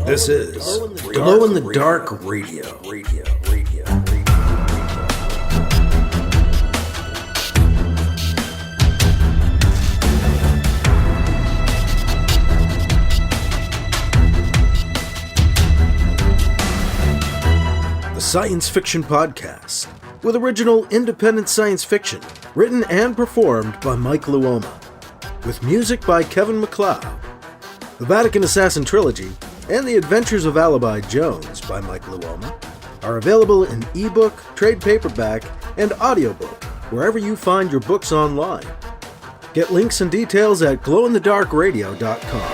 This is Glow in the Dark Radio. The science fiction podcast with original independent science fiction written and performed by Mike Luoma, with music by Kevin MacLeod. The Vatican Assassin Trilogy and The Adventures of Alibi Jones by Mike Luoma are available in ebook, trade paperback, and audiobook wherever you find your books online. Get links and details at glowinthedarkradio.com.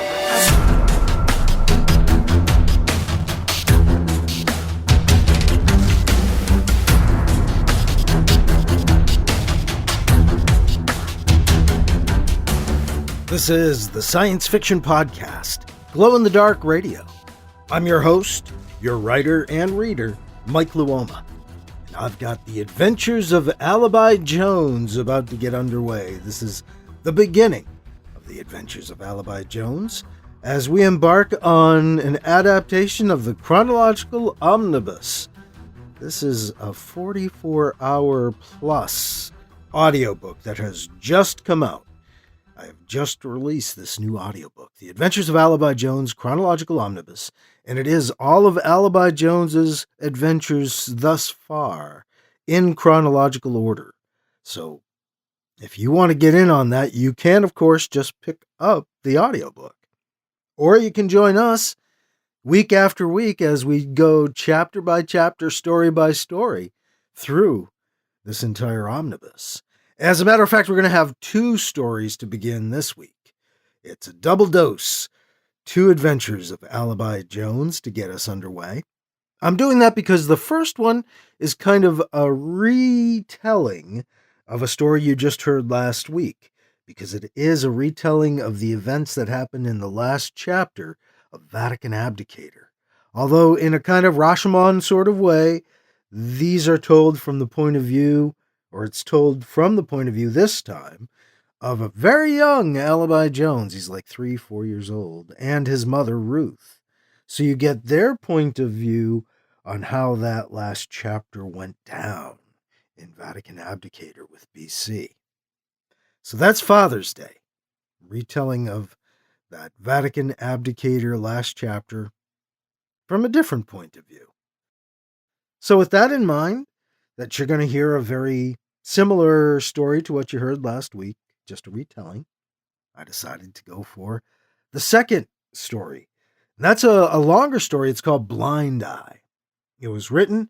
This is the Science Fiction Podcast, Glow in the Dark Radio. I'm your host, your writer and reader, Mike Luoma. And I've got The Adventures of Alibi Jones about to get underway. This is the beginning of The Adventures of Alibi Jones as we embark on an adaptation of the Chronological Omnibus. This is a 44-hour plus audiobook that has just come out. I have just released this new audiobook, The Adventures of Alibi Jones, Chronological Omnibus, and it is all of Alibi Jones's adventures thus far in chronological order. So if you want to get in on that, you can, of course, just pick up the audiobook. Or you can join us week after week as we go chapter by chapter, story by story through this entire omnibus. As a matter of fact, we're going to have two stories to begin this week. It's a double dose, 2 adventures of Alibi Jones to get us underway. I'm doing that because the first one is kind of a retelling of a story you just heard last week, because it is a retelling of the events that happened in the last chapter of Vatican Abdicator. Although in a kind of Rashomon sort of way, these are told from the point of view, or it's told from the point of view this time, of a very young Alibi Jones. He's like 3-4 years old, and his mother, Ruth. So you get their point of view on how that last chapter went down in Vatican Abdicator with BC. So that's Father's Day, retelling of that Vatican Abdicator last chapter from a different point of view. So with that in mind, that you're going to hear a very similar story to what you heard last week, just a retelling, I decided to go for the second story. And that's a longer story. It's called Blind Eye. It was written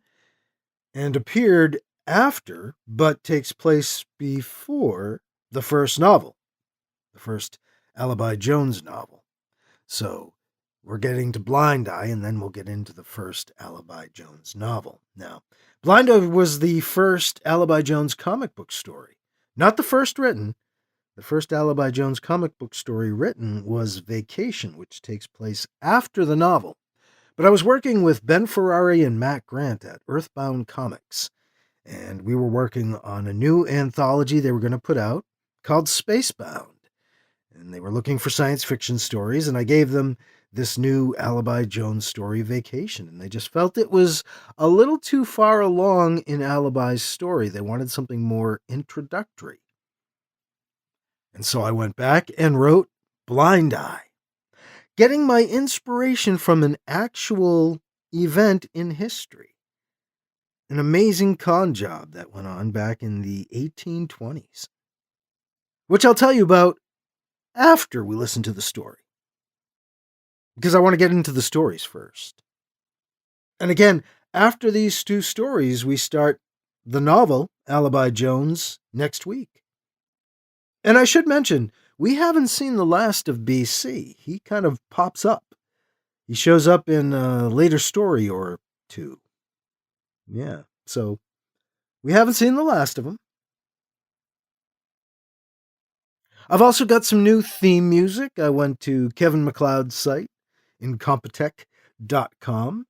and appeared after, but takes place before the first novel, the first Alibi Jones novel. So we're getting to Blind Eye, and then we'll get into the first Alibi Jones novel. Now, Blind Eye was the first Alibi Jones comic book story. Not the first written. The first Alibi Jones comic book story written was Vacation, which takes place after the novel. But I was working with Ben Ferrari and Matt Grant at Earthbound Comics, and we were working on a new anthology they were going to put out called Spacebound. And they were looking for science fiction stories, and I gave them this new Alibi Jones story, Vacation, and they just felt it was a little too far along in Alibi's story. They wanted something more introductory. And so I went back and wrote Blind Eye, getting my inspiration from an actual event in history, an amazing con job that went on back in the 1820s, which I'll tell you about after we listen to the story, because I want to get into the stories first. And again, after these 2 stories, we start the novel, Alibi Jones, next week. And I should mention, we haven't seen the last of BC. He kind of pops up. He shows up in a later story or 2. Yeah, so we haven't seen the last of him. I've also got some new theme music. I went to Kevin MacLeod's site, incompetech.com,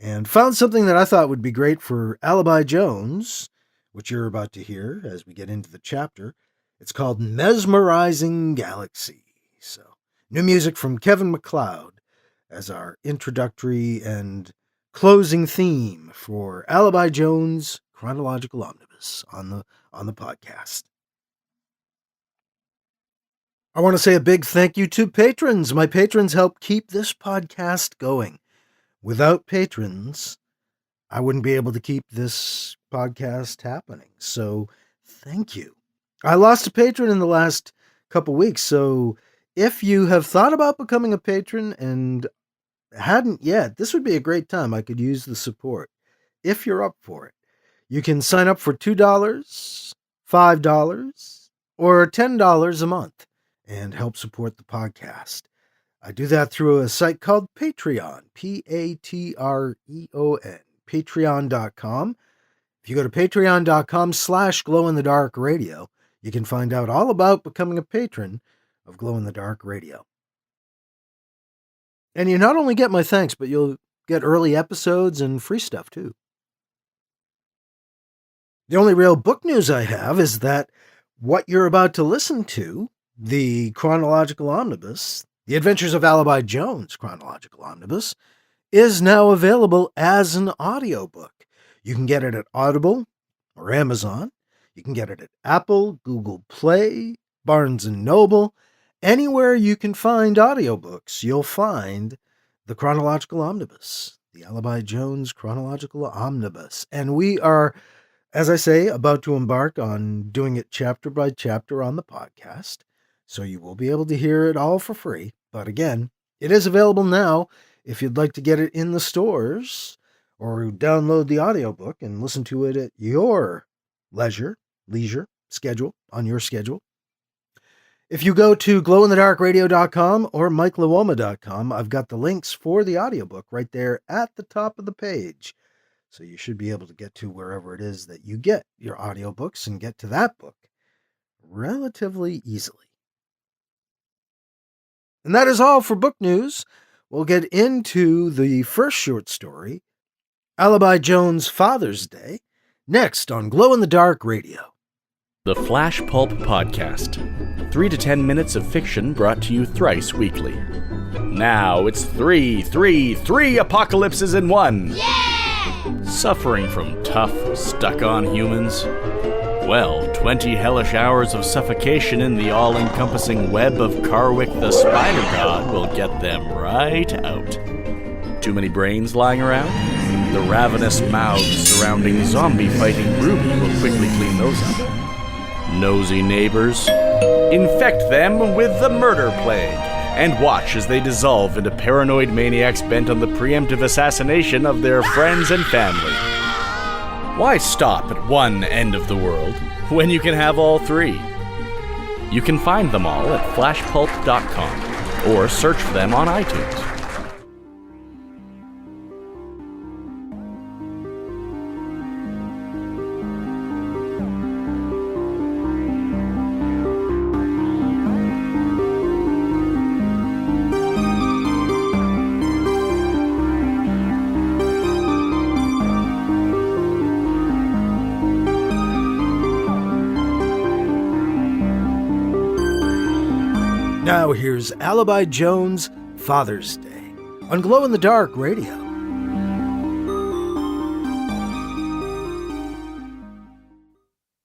and found something that I thought would be great for Alibi Jones, which you're about to hear as we get into the chapter. It's called Mesmerizing Galaxy. So, new music from Kevin MacLeod as our introductory and closing theme for Alibi Jones Chronological Omnibus on the podcast. I want to say a big thank you to patrons. My patrons help keep this podcast going. Without patrons, I wouldn't be able to keep this podcast happening. So thank you. I lost a patron in the last couple weeks, so if you have thought about becoming a patron and hadn't yet, this would be a great time. I could use the support if you're up for it. You can sign up for $2, $5, or $10 a month and help support the podcast. I do that through a site called Patreon, Patreon, patreon.com. If you go to patreon.com/glowinthedarkradio, you can find out all about becoming a patron of Glow in the Dark Radio. And you not only get my thanks, but you'll get early episodes and free stuff too. The only real book news I have is that what you're about to listen to, the Chronological Omnibus, The Adventures of Alibi Jones Chronological Omnibus, is now available as an audiobook. You can get it at Audible or Amazon. You can get it at Apple, Google Play, Barnes & Noble. Anywhere you can find audiobooks, you'll find the Chronological Omnibus, the Alibi Jones Chronological Omnibus. And we are, as I say, about to embark on doing it chapter by chapter on the podcast. So you will be able to hear it all for free. But again, it is available now if you'd like to get it in the stores or download the audiobook and listen to it at your leisure, schedule, on your schedule. If you go to glowinthedarkradio.com or MikeLuoma.com, I've got the links for the audiobook right there at the top of the page. So you should be able to get to wherever it is that you get your audiobooks and get to that book relatively easily. And that is all for book news. We'll get into the first short story, Alibi Jones' Father's Day, next on Glow in the Dark Radio. The Flash Pulp Podcast. 3 to 10 minutes of fiction brought to you thrice weekly. Now it's 3 apocalypses in one. Yeah! Suffering from tough, stuck-on humans? Well, 20 hellish hours of suffocation in the all-encompassing web of Karwik the Spider God will get them right out. Too many brains lying around? The ravenous mouths surrounding zombie-fighting Ruby will quickly clean those up. Nosy neighbors? Infect them with the murder plague, and watch as they dissolve into paranoid maniacs bent on the preemptive assassination of their friends and family. Why stop at one end of the world when you can have all three? You can find them all at flashpulp.com or search for them on iTunes. Now here's Alibi Jones' Father's Day on Glow in the Dark Radio.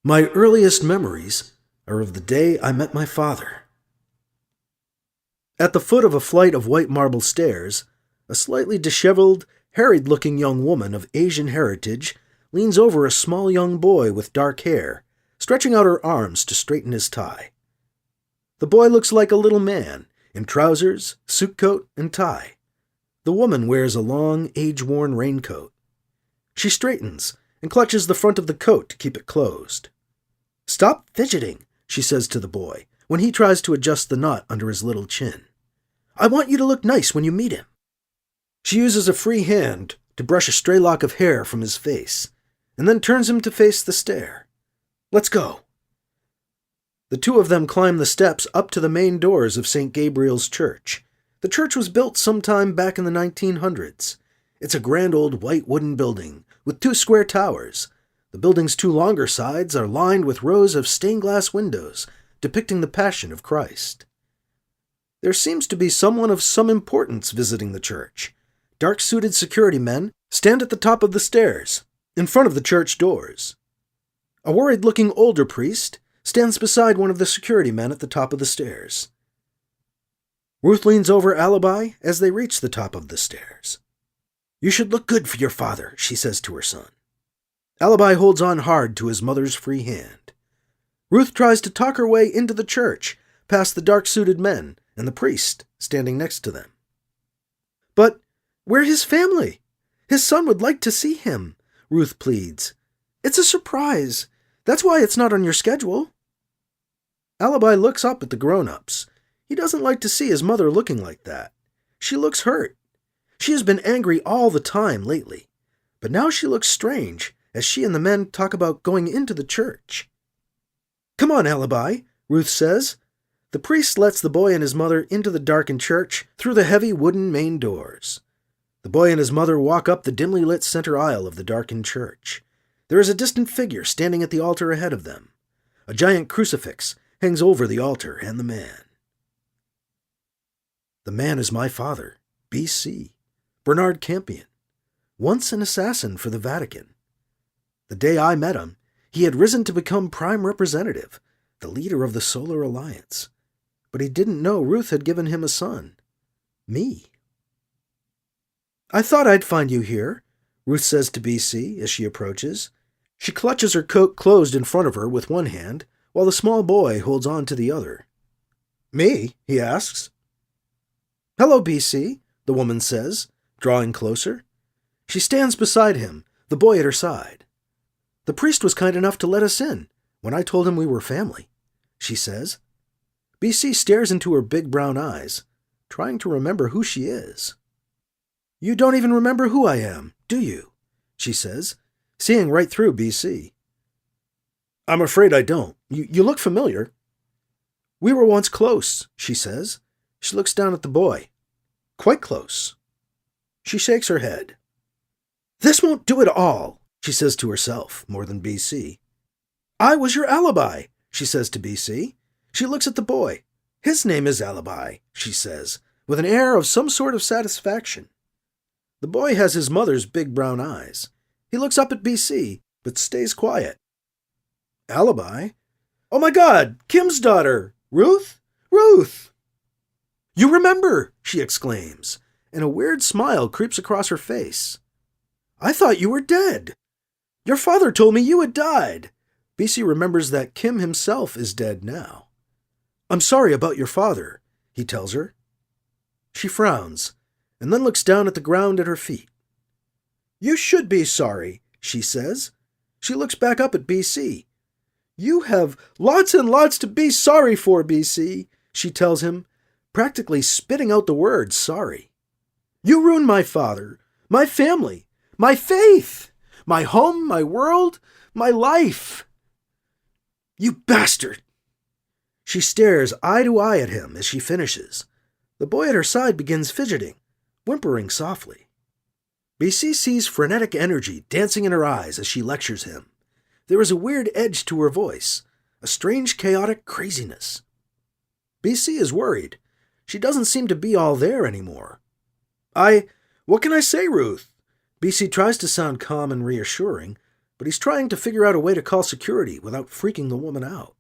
My earliest memories are of the day I met my father. At the foot of a flight of white marble stairs, a slightly disheveled, harried-looking young woman of Asian heritage leans over a small young boy with dark hair, stretching out her arms to straighten his tie. The boy looks like a little man, in trousers, suit coat, and tie. The woman wears a long, age-worn raincoat. She straightens and clutches the front of the coat to keep it closed. "Stop fidgeting," she says to the boy, when he tries to adjust the knot under his little chin. "I want you to look nice when you meet him." She uses a free hand to brush a stray lock of hair from his face, and then turns him to face the stair. "Let's go." The two of them climb the steps up to the main doors of St. Gabriel's Church. The church was built sometime back in the 1900s. It's a grand old white wooden building with 2 square towers. The building's 2 longer sides are lined with rows of stained glass windows depicting the Passion of Christ. There seems to be someone of some importance visiting the church. Dark-suited security men stand at the top of the stairs, in front of the church doors. A worried-looking older priest stands beside one of the security men at the top of the stairs. Ruth leans over Alibi as they reach the top of the stairs. "You should look good for your father," she says to her son. Alibi holds on hard to his mother's free hand. Ruth tries to talk her way into the church, past the dark-suited men and the priest standing next to them. "But we're his family. His son would like to see him," Ruth pleads. "It's a surprise. That's why it's not on your schedule." Alibi looks up at the grown-ups. He doesn't like to see his mother looking like that. She looks hurt. She has been angry all the time lately, but now she looks strange as she and the men talk about going into the church. "Come on, Alibi," Ruth says. The priest lets the boy and his mother into the darkened church through the heavy wooden main doors. The boy and his mother walk up the dimly lit center aisle of the darkened church. There is a distant figure standing at the altar ahead of them. A giant crucifix hangs over the altar and the man. The man is my father, B.C., Bernard Campion, once an assassin for the Vatican. The day I met him, he had risen to become Prime Representative, the leader of the Solar Alliance. But he didn't know Ruth had given him a son. Me. "I thought I'd find you here," Ruth says to B.C. as she approaches. She clutches her coat closed in front of her with one hand, while the small boy holds on to the other. "Me?" he asks. "Hello, B.C., the woman says, drawing closer. She stands beside him, the boy at her side. "The priest was kind enough to let us in when I told him we were family," she says. B.C. stares into her big brown eyes, trying to remember who she is. "You don't even remember who I am, do you?" she says, seeing right through B.C. "I'm afraid I don't. You look familiar." "We were once close," she says. She looks down at the boy. "Quite close." She shakes her head. "This won't do at all," she says to herself, more than B.C. "I was your alibi," she says to B.C. She looks at the boy. "His name is Alibi," she says, with an air of some sort of satisfaction. The boy has his mother's big brown eyes. He looks up at B.C., but stays quiet. "Alibi? Oh my God, Kim's daughter! Ruth? Ruth!" "You remember!" she exclaims, and a weird smile creeps across her face. "I thought you were dead. Your father told me you had died." B.C. remembers that Kim himself is dead now. "I'm sorry about your father," he tells her. She frowns, and then looks down at the ground at her feet. "You should be sorry," she says. She looks back up at B.C. "You have lots and lots to be sorry for, B.C., she tells him, practically spitting out the word sorry. "You ruined my father, my family, my faith, my home, my world, my life. You bastard!" She stares eye to eye at him as she finishes. The boy at her side begins fidgeting, whimpering softly. B.C. sees frenetic energy dancing in her eyes as she lectures him. There is a weird edge to her voice, a strange chaotic craziness. B.C. is worried. She doesn't seem to be all there anymore. What can I say, Ruth?" B.C. tries to sound calm and reassuring, but he's trying to figure out a way to call security without freaking the woman out.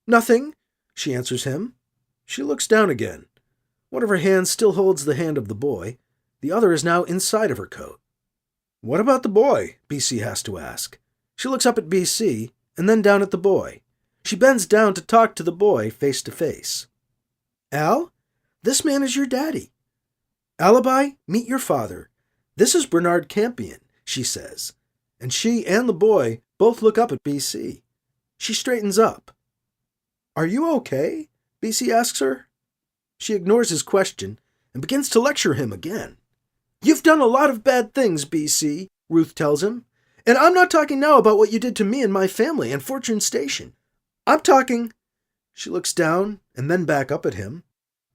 "Nothing," she answers him. She looks down again. One of her hands still holds the hand of the boy. The other is now inside of her coat. "What about the boy?" B.C. has to ask. She looks up at B.C. and then down at the boy. She bends down to talk to the boy face to face. "Al, this man is your daddy. Alibi, meet your father. This is Bernard Campion," she says, and she and the boy both look up at B.C. She straightens up. "Are you okay?" B.C. asks her. She ignores his question and begins to lecture him again. "You've done a lot of bad things, B.C., Ruth tells him. "And I'm not talking now about what you did to me and my family and Fortune Station. I'm talking," she looks down and then back up at him,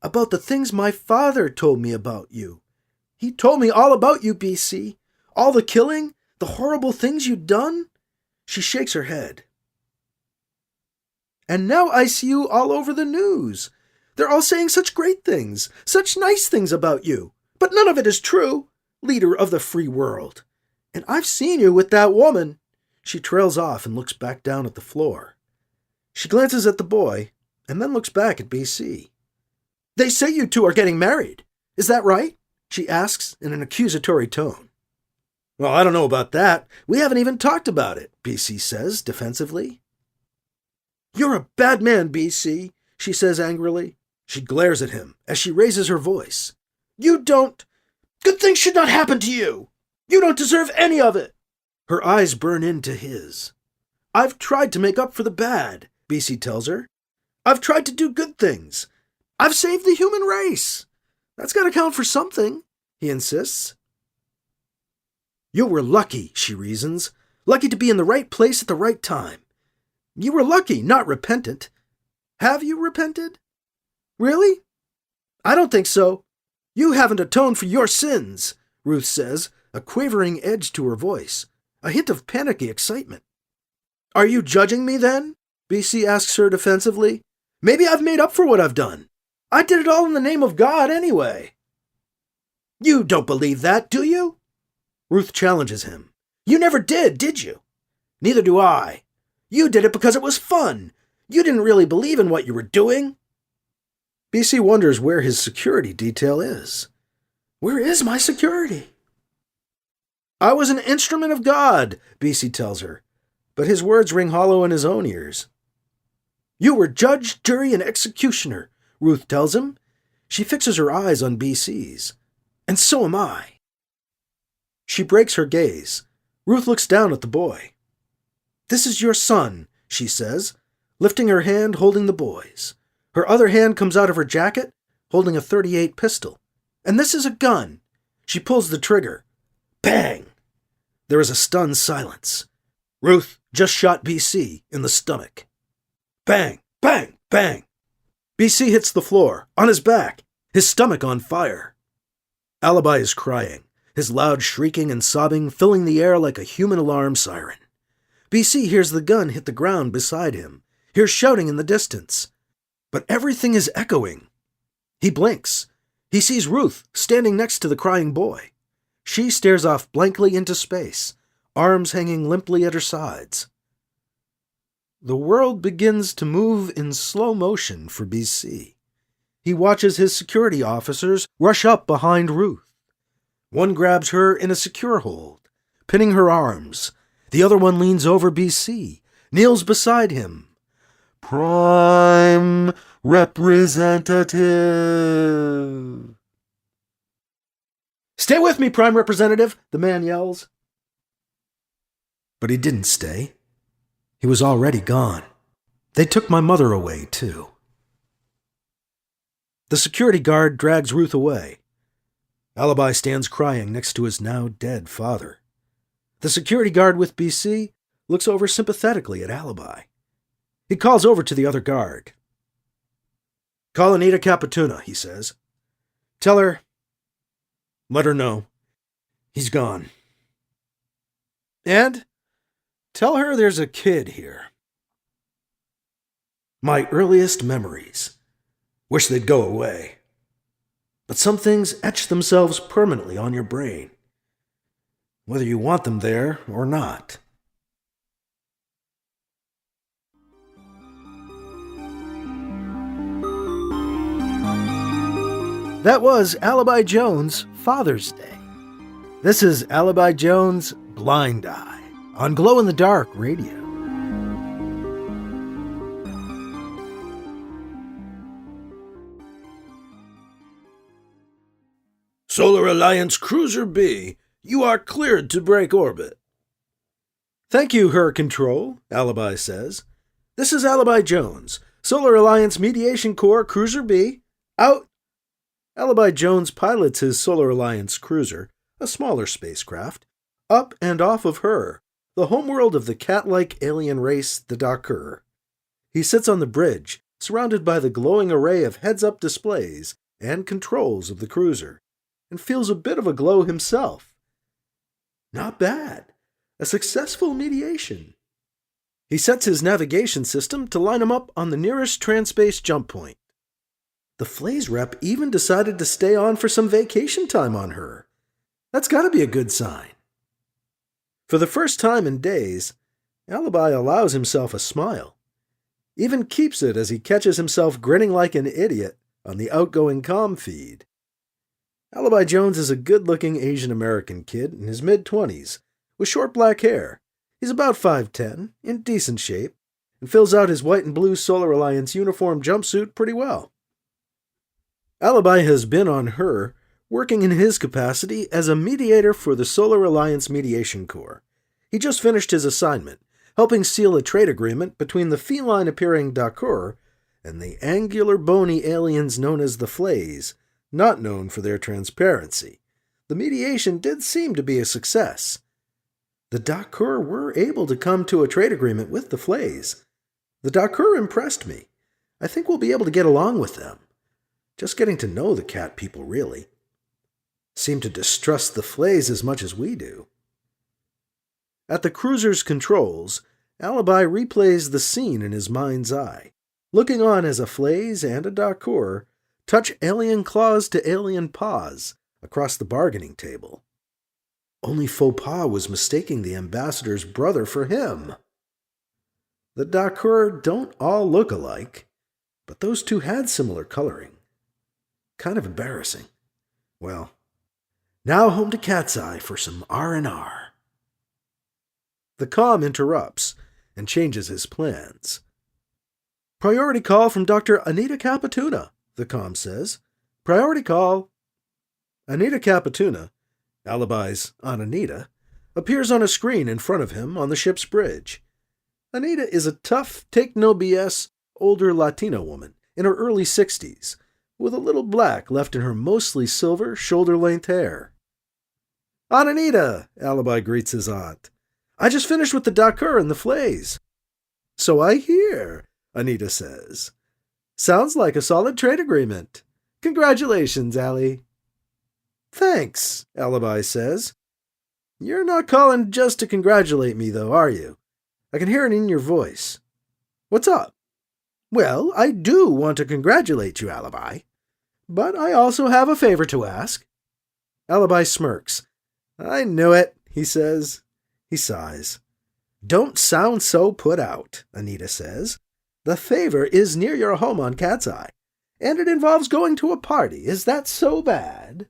"about the things my father told me about you. He told me all about you, B.C. All the killing, the horrible things you'd done." She shakes her head. "And now I see you all over the news. They're all saying such great things, such nice things about you. But none of it is true, leader of the free world. And I've seen you with that woman." She trails off and looks back down at the floor. She glances at the boy and then looks back at BC. "They say you two are getting married. Is that right?" she asks in an accusatory tone. "Well, I don't know about that. We haven't even talked about it," BC says defensively. "You're a bad man, BC," she says angrily. She glares at him as she raises her voice. Good things should not happen to you. You don't deserve any of it." Her eyes burn into his. "I've tried to make up for the bad," BC tells her. "I've tried to do good things. I've saved the human race. That's got to count for something," he insists. "You were lucky," she reasons. "Lucky to be in the right place at the right time. You were lucky, not repentant. Have you repented? Really? I don't think so. You haven't atoned for your sins," Ruth says, a quavering edge to her voice, a hint of panicky excitement. "Are you judging me then?" BC asks her defensively. "Maybe I've made up for what I've done. I did it all in the name of God anyway." "You don't believe that, do you?" Ruth challenges him. "You never did you? Neither do I. You did it because it was fun. You didn't really believe in what you were doing." BC wonders where his security detail is. "Where is my security?" "I was an instrument of God," BC tells her, but his words ring hollow in his own ears. "You were judge, jury, and executioner," Ruth tells him. She fixes her eyes on BC's. "And so am I." She breaks her gaze. Ruth looks down at the boy. "This is your son," she says, lifting her hand holding the boy's. Her other hand comes out of her jacket, holding a .38 pistol. "And this is a gun." She pulls the trigger. Bang! There is a stunned silence. Ruth just shot BC in the stomach. Bang! Bang! Bang! BC hits the floor, on his back, his stomach on fire. Alibi is crying, his loud shrieking and sobbing filling the air like a human alarm siren. BC hears the gun hit the ground beside him, hears shouting in the distance. But everything is echoing. He blinks. He sees Ruth standing next to the crying boy. She stares off blankly into space, arms hanging limply at her sides. The world begins to move in slow motion for BC. He watches his security officers rush up behind Ruth. One grabs her in a secure hold, pinning her arms. The other one leans over BC, kneels beside him. "Prime Representative." "Stay with me, Prime Representative," the man yells. But he didn't stay. He was already gone. They took my mother away, too. The security guard drags Ruth away. Alibi stands crying next to his now dead father. The security guard with BC looks over sympathetically at Alibi. He calls over to the other guard. "Call Anita Capituna," he says. Let her know. He's gone. And tell her there's a kid here." My earliest memories. Wish they'd go away. But some things etch themselves permanently on your brain, whether you want them there or not. That was Alibi Jones' Father's Day. This is Alibi Jones' Blind Eye on Glow in the Dark Radio. Solar Alliance Cruiser B, you are cleared to break orbit. Thank you, Her Control, Alibi says. This is Alibi Jones, Solar Alliance Mediation Corps Cruiser B, out. Alibi Jones pilots his Solar Alliance cruiser, a smaller spacecraft, up and off of Her, the homeworld of the cat-like alien race, the Dakur. He sits on the bridge, surrounded by the glowing array of heads-up displays and controls of the cruiser, and feels a bit of a glow himself. Not bad. A successful mediation. He sets his navigation system to line him up on the nearest transspace jump point. The Flays rep even decided to stay on for some vacation time on her. That's got to be a good sign. For the first time in days, Alibi allows himself a smile. Even keeps it as he catches himself grinning like an idiot on the outgoing comm feed. Alibi Jones is a good-looking Asian-American kid in his mid-20s, with short black hair. He's about 5'10", in decent shape, and fills out his white and blue Solar Alliance uniform jumpsuit pretty well. Alibi has been on her, working in his capacity as a mediator for the Solar Alliance Mediation Corps. He just finished his assignment, helping seal a trade agreement between the feline-appearing Dakur and the angular bony aliens known as the Flays, not known for their transparency. The mediation did seem to be a success. The Dakur were able to come to a trade agreement with the Flays. The Dakur impressed me. I think we'll be able to get along with them. Just getting to know the cat people, really. Seem to distrust the Flays as much as we do. At the cruiser's controls, Alibi replays the scene in his mind's eye, looking on as a Flays and a Dakur touch alien claws to alien paws across the bargaining table. Only Faux Pas was mistaking the ambassador's brother for him. The Dakur don't all look alike, but those two had similar coloring. Kind of embarrassing. Well, now home to Cat's Eye for some R&R. The comm interrupts and changes his plans. Priority call from Dr. Anita Capituna, the comm says. Priority call. Anita Capituna, Alibi's Aunt Anita, appears on a screen in front of him on the ship's bridge. Anita is a tough, take-no-BS, older Latina woman in her early 60s, with a little black left in her mostly silver, shoulder-length hair. Aunt Anita, Alibi greets his aunt. I just finished with the Dakur and the Flays. So I hear, Anita says. Sounds like a solid trade agreement. Congratulations, Allie. Thanks, Alibi says. You're not calling just to congratulate me, though, are you? I can hear it in your voice. What's up? Well, I do want to congratulate you, Alibi. But I also have a favor to ask. Alibi smirks. I knew it, he says. He sighs. Don't sound so put out, Anita says. The favor is near your home on Cat's Eye, and it involves going to a party. Is that so bad?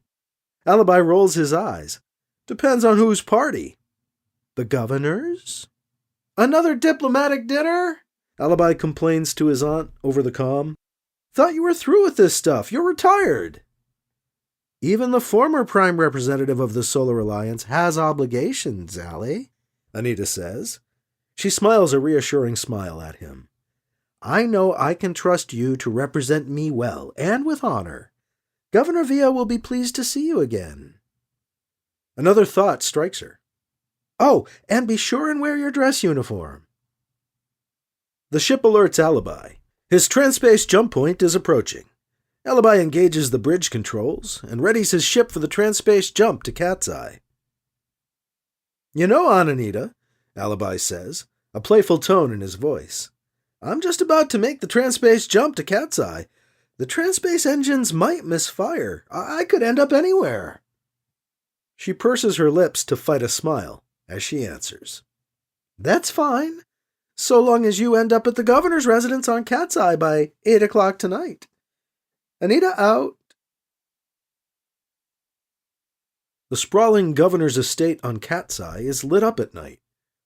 Alibi rolls his eyes. Depends on whose party. The governor's? Another diplomatic dinner? Alibi complains to his aunt over the comm. Thought you were through with this stuff. You're retired. Even the former prime representative of the Solar Alliance has obligations, Allie, Anita says. She smiles a reassuring smile at him. I know I can trust you to represent me well and with honor. Governor Villa will be pleased to see you again. Another thought strikes her. Oh, and be sure and wear your dress uniform. The ship alerts Alibi. His transspace jump point is approaching. Alibi engages the bridge controls and readies his ship for the transspace jump to Cat's Eye. You know, Aunt Anita, Alibi says, a playful tone in his voice. I'm just about to make the transspace jump to Cat's Eye. The transspace engines might misfire. I could end up anywhere. She purses her lips to fight a smile as she answers. That's fine, so long as you end up at the governor's residence on Cat's Eye by 8 o'clock tonight. Anita out. The sprawling governor's estate on Cat's Eye is lit up at night,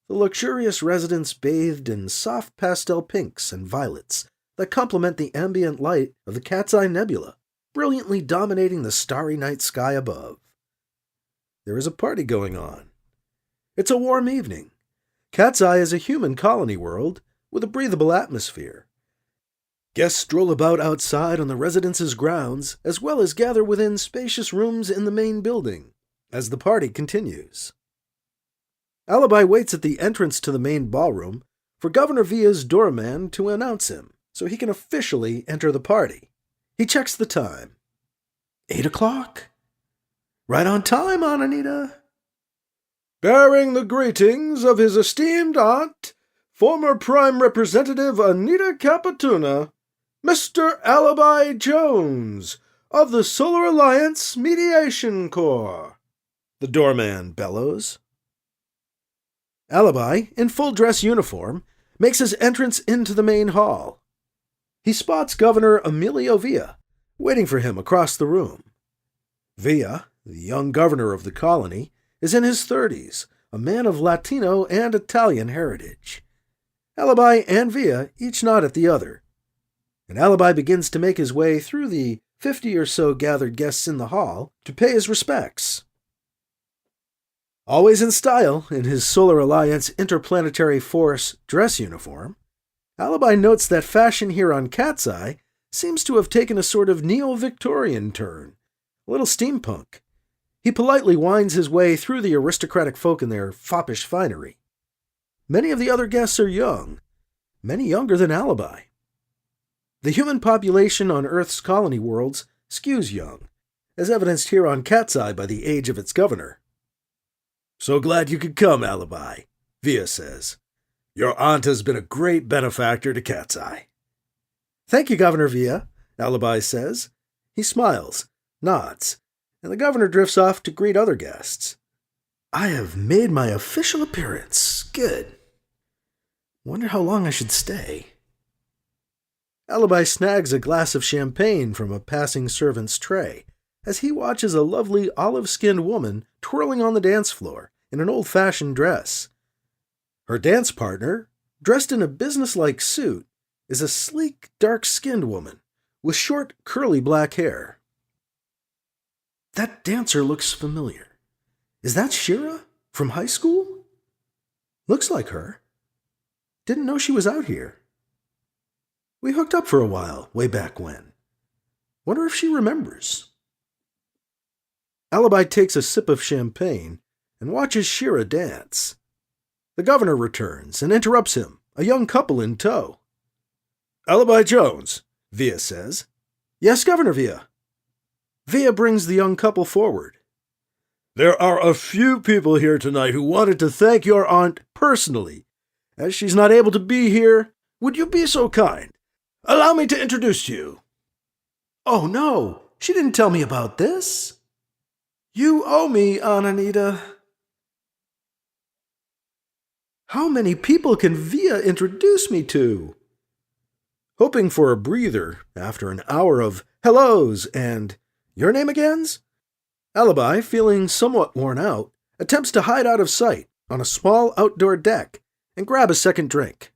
the luxurious residence bathed in soft pastel pinks and violets that complement the ambient light of the Cat's Eye Nebula, brilliantly dominating the starry night sky above. There is a party going on. It's a warm evening. Cat's Eye is a human colony world with a breathable atmosphere. Guests stroll about outside on the residence's grounds, as well as gather within spacious rooms in the main building, as the party continues. Alibi waits at the entrance to the main ballroom for Governor Villa's doorman to announce him, so he can officially enter the party. He checks the time. 8 o'clock. Right on time, Aunt Anita. Bearing the greetings of his esteemed aunt, former Prime Representative Anita Capituna, Mr. Alibi Jones of the Solar Alliance Mediation Corps, the doorman bellows. Alibi, in full dress uniform, makes his entrance into the main hall. He spots Governor Emilio Villa, waiting for him across the room. Villa, the young governor of the colony, is in his 30s, a man of Latino and Italian heritage. Alibi and Villa each nod at the other, and Alibi begins to make his way through the 50 or so gathered guests in the hall to pay his respects. Always in style in his Solar Alliance Interplanetary Force dress uniform, Alibi notes that fashion here on Cat's Eye seems to have taken a sort of neo-Victorian turn, a little steampunk. He politely winds his way through the aristocratic folk in their foppish finery. Many of the other guests are young, many younger than Alibi. The human population on Earth's colony worlds skews young, as evidenced here on Cat's Eye by the age of its governor. "So glad you could come, Alibi," Villa says. "Your aunt has been a great benefactor to Cat's Eye." "Thank you, Governor Villa," Alibi says. He smiles, nods, and the governor drifts off to greet other guests. "I have made my official appearance. Good. Wonder how long I should stay." Alibi snags a glass of champagne from a passing servant's tray as he watches a lovely olive-skinned woman twirling on the dance floor in an old-fashioned dress. Her dance partner, dressed in a businesslike suit, is a sleek, dark-skinned woman with short, curly black hair. "That dancer looks familiar. Is that Shira from high school? Looks like her. Didn't know she was out here. We hooked up for a while, way back when. Wonder if she remembers." Alibi takes a sip of champagne and watches Shira dance. The governor returns and interrupts him, a young couple in tow. "Alibi Jones," Villa says. "Yes, Governor Villa." Villa brings the young couple forward. "There are a few people here tonight who wanted to thank your aunt personally. As she's not able to be here, would you be so kind? Allow me to introduce you." "Oh no, she didn't tell me about this." "You owe me, Ananita." "How many people can Villa introduce me to?" Hoping for a breather after an hour of hellos and "your name agains?" Alibi, feeling somewhat worn out, attempts to hide out of sight on a small outdoor deck and grab a second drink.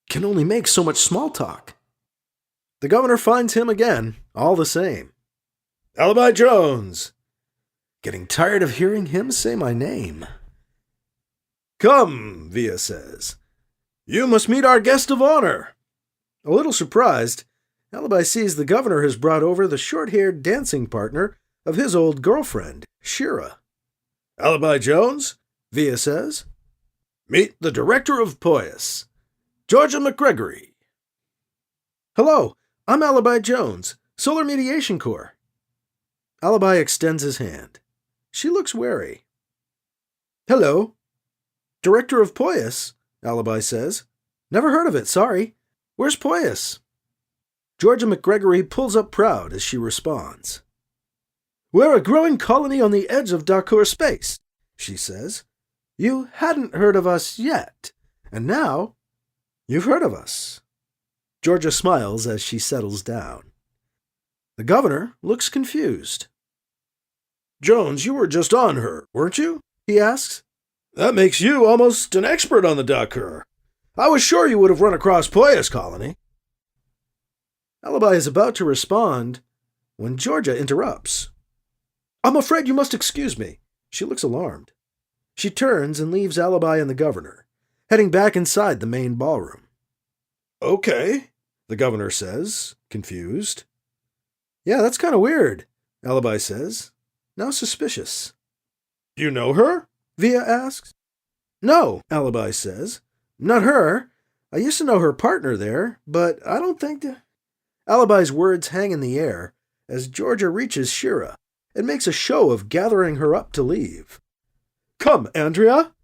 Can only make so much small talk. The governor finds him again, all the same. "Alibi Jones." Getting tired of hearing him say my name. "Come," Villa says. "You must meet our guest of honor." A little surprised, Alibi sees the governor has brought over the short-haired dancing partner of his old girlfriend, Shira. "Alibi Jones," Villa says. "Meet the director of Poyas, Georgia McGregory." "Hello, I'm Alibi Jones, Solar Mediation Corps." Alibi extends his hand. She looks wary. "Hello. Director of Poyas," Alibi says. "Never heard of it, sorry. Where's Poyas?" Georgia McGregory pulls up proud as she responds. "We're a growing colony on the edge of Darkour space," she says. "You hadn't heard of us yet, and now you've heard of us." Georgia smiles as she settles down. The governor looks confused. "Jones, you were just on her, weren't you?" he asks. "That makes you almost an expert on the Darkour. I was sure you would have run across Poyas colony." Alibi is about to respond when Georgia interrupts. "I'm afraid you must excuse me." She looks alarmed. She turns and leaves Alibi and the governor, heading back inside the main ballroom. "Okay," the governor says, confused. "Yeah, that's kind of weird," Alibi says, now suspicious. "You know her?" Villa asks. "No," Alibi says. "Not her. I used to know her partner there, but I don't think that..." Alibi's words hang in the air as Georgia reaches Shira and makes a show of gathering her up to leave. "Come, Andrea,"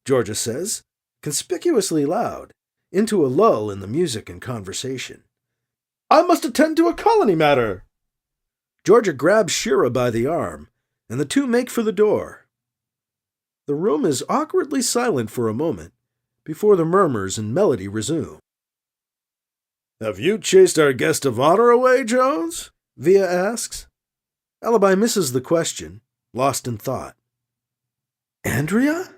Georgia says, conspicuously loud, into a lull in the music and conversation. I must attend to a colony matter. Georgia grabs Shira by the arm, and the two make for the door. The room is awkwardly silent for a moment before the murmurs and melody resume. Have you chased our guest of honor away, Jones? Via asks. Alibi misses the question, lost in thought. Andrea?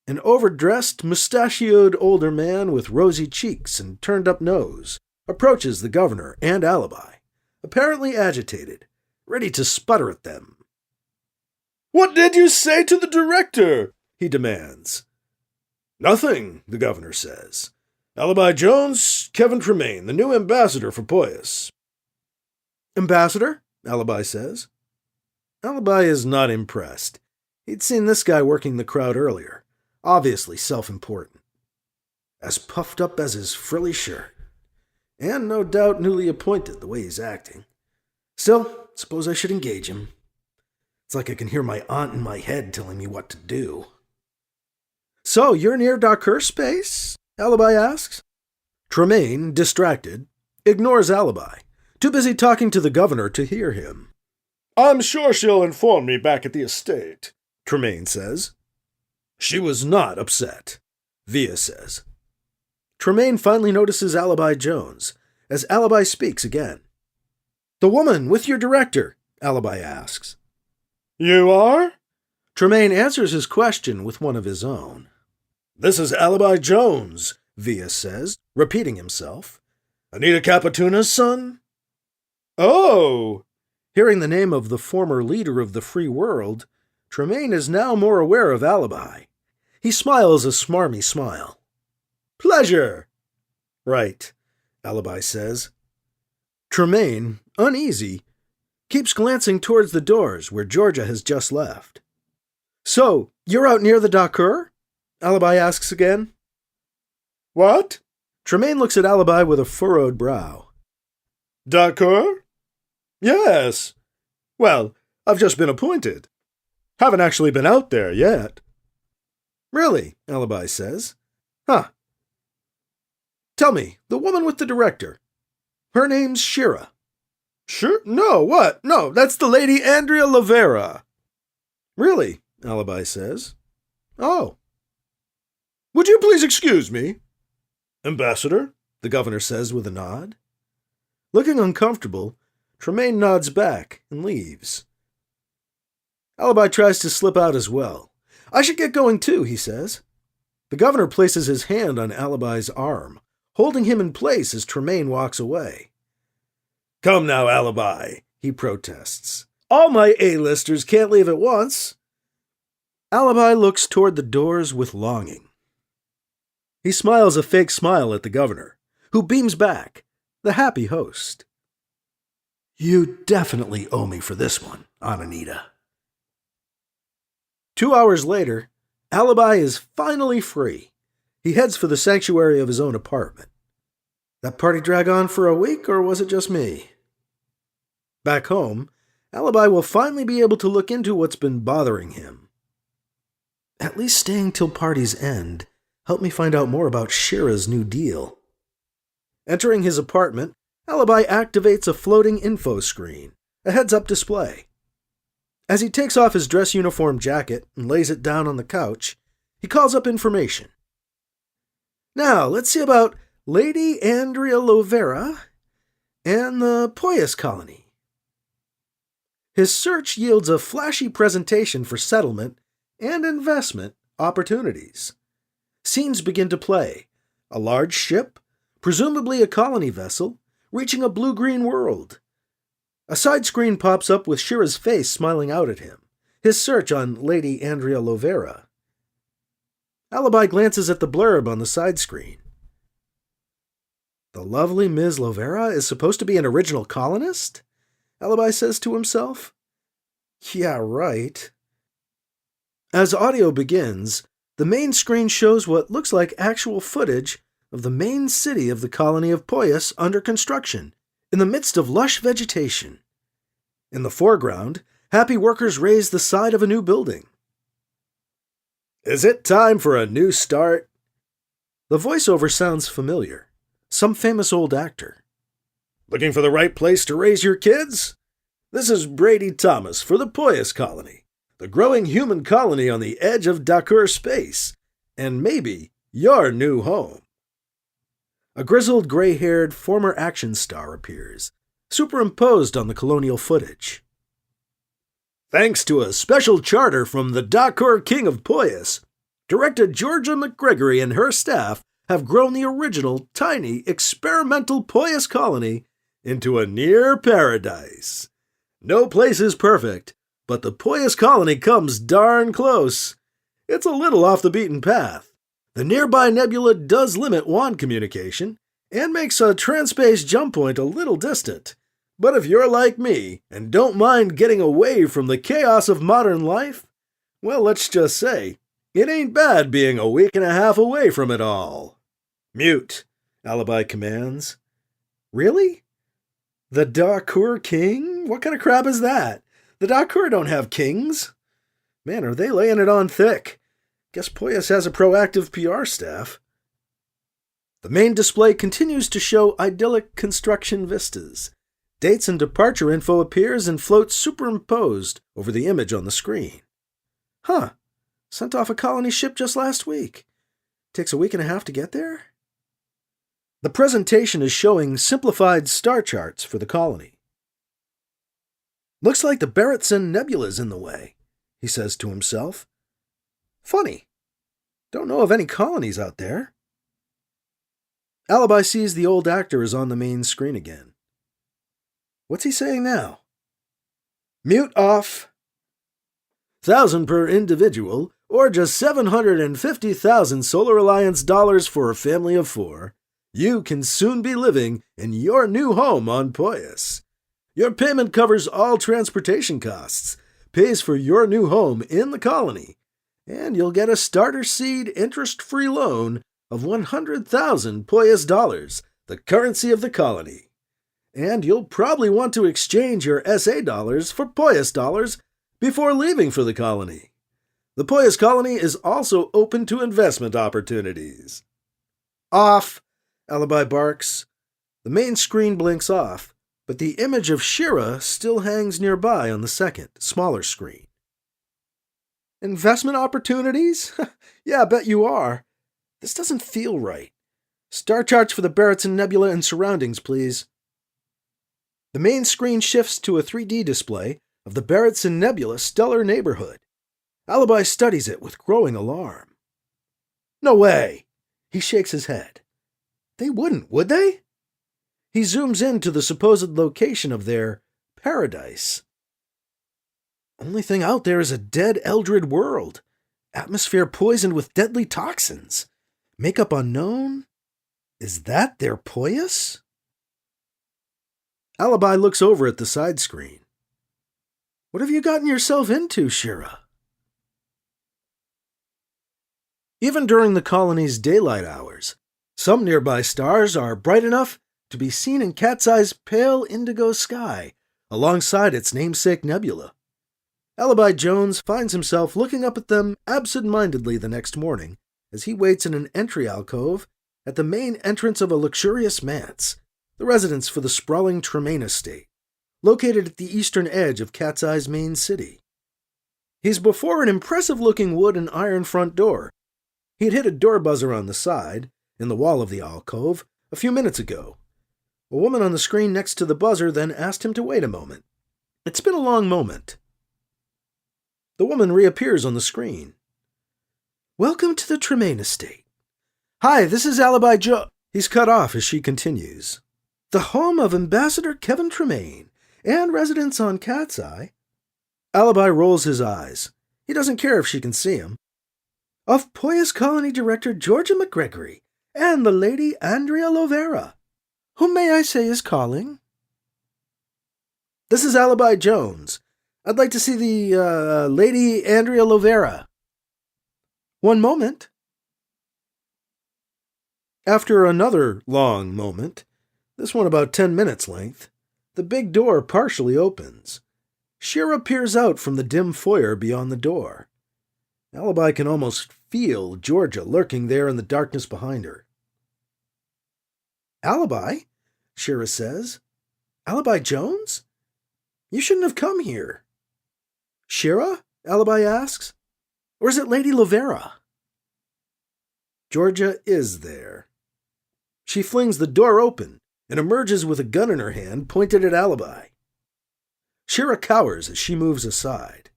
An overdressed, mustachioed older man with rosy cheeks and turned-up nose approaches the governor and Alibi, apparently agitated, ready to sputter at them. What did you say to the director? He demands. Nothing, the governor says. Alibi Jones, Kevin Tremaine, the new ambassador for Poyas. Ambassador? Alibi says. Alibi is not impressed. He'd seen this guy working the crowd earlier, obviously self-important. As puffed up as his frilly shirt. And no doubt newly appointed the way he's acting. Still, suppose I should engage him. It's like I can hear my aunt in my head telling me what to do. So, you're near Darker Space? Alibi asks. Tremaine, distracted, ignores Alibi, too busy talking to the governor to hear him. I'm sure she'll inform me back at the estate, Tremaine says. She was not upset, Via says. Tremaine finally notices Alibi Jones, as Alibi speaks again. The woman with your director, Alibi asks. You are? Tremaine answers his question with one of his own. This is Alibi Jones, Via says, repeating himself. Anita Capituna's son? Oh! Hearing the name of the former leader of the free world, Tremaine is now more aware of Alibi. He smiles a smarmy smile. Pleasure! Right, Alibi says. Tremaine, uneasy, keeps glancing towards the doors where Georgia has just left. So, you're out near the Dakar? Alibi asks again. What? Tremaine looks at Alibi with a furrowed brow. Dakar? Yes. Well, I've just been appointed. Haven't actually been out there yet. Really, Alibi says. Huh. Tell me, the woman with the director. Her name's Shira. Sure? No, what? No, that's the lady Andrea Lavera. Really, Alibi says. Oh. Would you please excuse me? Ambassador, the governor says with a nod. Looking uncomfortable, Tremaine nods back and leaves. Alibi tries to slip out as well. I should get going too, he says. The governor places his hand on Alibi's arm, holding him in place as Tremaine walks away. Come now, Alibi, he protests. All my A-listers can't leave at once. Alibi looks toward the doors with longing. He smiles a fake smile at the governor, who beams back, the happy host. You definitely owe me for this one, Aunt Anita. 2 hours later, Alibi is finally free. He heads for the sanctuary of his own apartment. That party drag on for a week, or was it just me? Back home, Alibi will finally be able to look into what's been bothering him. At least staying till party's end helped me find out more about Shira's new deal. Entering his apartment, Alibi activates a floating info screen, a heads-up display. As he takes off his dress uniform jacket and lays it down on the couch, he calls up information. Now, let's see about Lady Andrea Lovera and the Poyas colony. His search yields a flashy presentation for settlement and investment opportunities. Scenes begin to play. A large ship, presumably a colony vessel, reaching a blue-green world. A side screen pops up with Shira's face smiling out at him, his search on Lady Andrea Lovera. Alibi glances at the blurb on the side screen. The lovely Ms. Lovera is supposed to be an original colonist? Alibi says to himself. Yeah, right. As audio begins, the main screen shows what looks like actual footage of the main city of the colony of Poyas under construction, in the midst of lush vegetation. In the foreground, happy workers raise the side of a new building. Is it time for a new start? The voiceover sounds familiar. Some famous old actor. Looking for the right place to raise your kids? This is Brady Thomas for the Poyas Colony, the growing human colony on the edge of Dakur space, and maybe your new home. A grizzled, gray-haired former action star appears, superimposed on the colonial footage. Thanks to a special charter from the Dakur King of Poyas, Director Georgia McGregory and her staff have grown the original, tiny, experimental Poyas colony into a near paradise. No place is perfect, but the Poyas colony comes darn close. It's a little off the beaten path. The nearby nebula does limit wand communication and makes a transspace jump point a little distant. But if you're like me and don't mind getting away from the chaos of modern life, well, let's just say, it ain't bad being a week and a half away from it all. Mute, Alibi commands. Really? The Dakur King? What kind of crap is that? The Dakur don't have kings. Man, are they laying it on thick. Guess Poyas has a proactive PR staff. The main display continues to show idyllic construction vistas. Dates and departure info appears and floats superimposed over the image on the screen. Huh. Sent off a colony ship just last week. Takes a week and a half to get there? The presentation is showing simplified star charts for the colony. Looks like the Barrettson Nebula's in the way, he says to himself. Funny. Don't know of any colonies out there. Alibi sees the old actor is on the main screen again. What's he saying now? Mute off. 1,000 per individual, or just 750,000 Solar Alliance dollars for a family of 4. You can soon be living in your new home on Poyas. Your payment covers all transportation costs, pays for your new home in the colony, and you'll get a starter seed interest-free loan of 100,000 Poyas dollars, the currency of the colony. And you'll probably want to exchange your SA dollars for Poyas dollars before leaving for the colony. The Poyas colony is also open to investment opportunities. Off, Alibi barks. The main screen blinks off, but the image of Shira still hangs nearby on the second, smaller screen. Investment opportunities? Yeah, I bet you are. This doesn't feel right. Star charts for the Barrettson Nebula and surroundings, please. The main screen shifts to a 3D display of the Barrettson Nebula stellar neighborhood. Alibi studies it with growing alarm. No way! He shakes his head. They wouldn't, would they? He zooms in to the supposed location of their paradise. Only thing out there is a dead Eldred world. Atmosphere poisoned with deadly toxins. Makeup unknown? Is that their Poyas? Alibi looks over at the side screen. What have you gotten yourself into, Shira? Even during the colony's daylight hours, some nearby stars are bright enough to be seen in Cat's Eye's pale indigo sky alongside its namesake nebula. Alibi Jones finds himself looking up at them absent-mindedly the next morning as he waits in an entry alcove at the main entrance of a luxurious manse, the residence for the sprawling Tremaine estate, located at the eastern edge of Cat's Eye's main city. He's before an impressive-looking wood and iron front door. He'd hit a door buzzer on the side, in the wall of the alcove, a few minutes ago. A woman on the screen next to the buzzer then asked him to wait a moment. It's been a long moment. The woman reappears on the screen. Welcome to the Tremaine estate. Hi, this is Alibi Joe. He's cut off as she continues. The home of Ambassador Kevin Tremaine and residence on Cat's Eye. Alibi rolls his eyes. He doesn't care if she can see him. Of Poyas Colony Director Georgia McGregory and the Lady Andrea Lovera. Whom may I say is calling? This is Alibi Jones. I'd like to see the, Lady Andrea Lovera. One moment. After another long moment, this one about 10 minutes length, the big door partially opens. Shira peers out from the dim foyer beyond the door. Alibi can almost feel Georgia lurking there in the darkness behind her. Alibi, Shira says. Alibi Jones? You shouldn't have come here. Shira? Alibi asks. Or is it Lady Lovera? Georgia is there. She flings the door open and emerges with a gun in her hand pointed at Alibi. Shira cowers as she moves aside.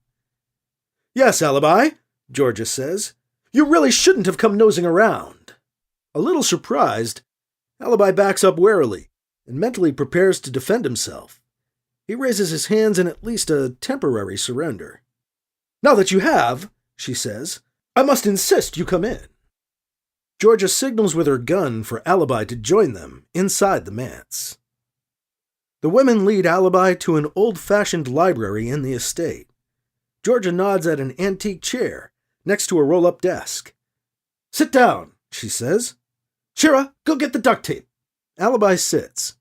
Yes, Alibi, Georgia says. You really shouldn't have come nosing around. A little surprised, Alibi backs up warily and mentally prepares to defend himself. He raises his hands in at least a temporary surrender. Now that you have, she says, I must insist you come in. Georgia signals with her gun for Alibi to join them inside the manse. The women lead Alibi to an old-fashioned library in the estate. Georgia nods at an antique chair next to a roll-up desk. Sit down, she says. Shira, go get the duct tape. Alibi sits.